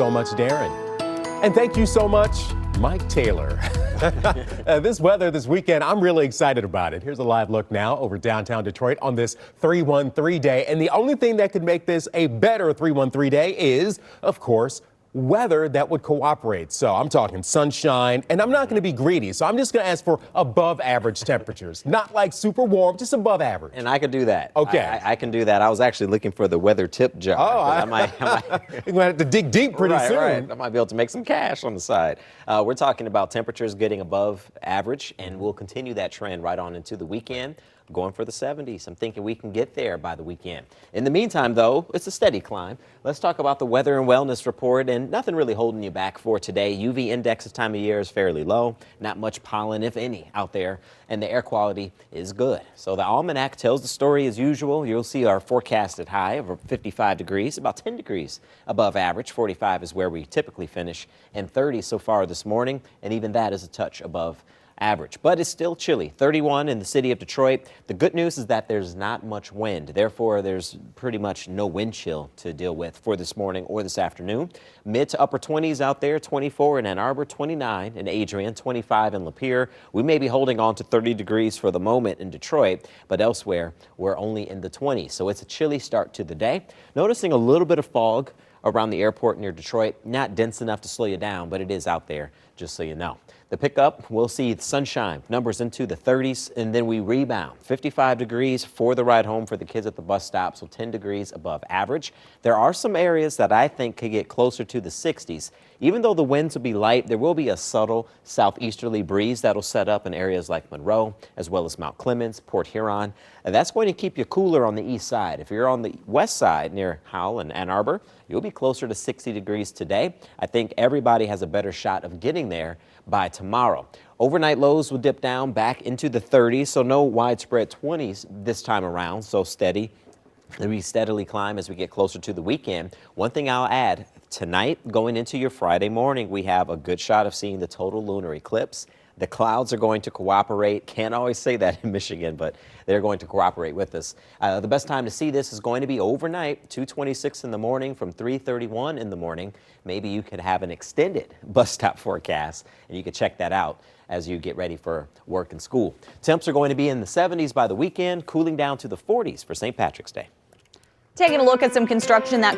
so much, Darren. And thank you so much, Mike Taylor. This weather this weekend, I'm really excited about it. Here's a live look now over downtown Detroit on this 313 day. And the only thing that could make this a better 313 day is, of course, weather that would cooperate. So I'm talking sunshine, and I'm not going to be greedy. So I'm just going to ask for above average temperatures, not like super warm, just above average. And I could do that. Okay. I can do that. I was actually looking for the weather tip jar. Oh, you're going to have to dig deep pretty soon. Right. I might be able to make some cash on the side. We're talking about temperatures getting above average, and we'll continue that trend right on into the weekend. Going for the 70s. I'm thinking we can get there by the weekend. In the meantime, though, it's a steady climb. Let's talk about the weather and wellness report, and nothing really holding you back for today. UV index this time of year is fairly low. Not much pollen, if any, out there, and the air quality is good. So the almanac tells the story as usual. You'll see our forecasted high of 55 degrees, about 10 degrees above average. 45 is where we typically finish, and 30 so far this morning, and even that is a touch above average, but it's still chilly. 31 in the city of Detroit. The good news is that there's not much wind. Therefore, there's pretty much no wind chill to deal with for this morning or this afternoon. Mid to upper 20s out there, 24 in Ann Arbor, 29 in Adrian, 25 in Lapeer. We may be holding on to 30 degrees for the moment in Detroit, but elsewhere we're only in the 20s. So it's a chilly start to the day. Noticing a little bit of fog around the airport near Detroit. Not dense enough to slow you down, but it is out there, just so you know. The pickup, we'll see sunshine, numbers into the 30s, and then we rebound. 55 degrees for the ride home for the kids at the bus stop, so 10 degrees above average. There are some areas that I think could get closer to the 60s. Even though the winds will be light, there will be a subtle southeasterly breeze that'll set up in areas like Monroe, as well as Mount Clemens, Port Huron. And that's going to keep you cooler on the east side. If you're on the west side near Howell and Ann Arbor, you'll be closer to 60 degrees today. I think everybody has a better shot of getting there by tomorrow. Overnight lows will dip down back into the 30s, so no widespread 20s this time around, so steady. We steadily climb as we get closer to the weekend. One thing I'll add, tonight going into your Friday morning, we have a good shot of seeing the total lunar eclipse. The clouds are going to cooperate. Can't always say that in Michigan, but they're going to cooperate with us. The best time to see this is going to be overnight, 2:26 in the morning from 3:31 in the morning. Maybe you could have an extended bus stop forecast, and you could check that out as you get ready for work and school. Temps are going to be in the 70s by the weekend, cooling down to the 40s for St. Patrick's Day. Taking a look at some construction that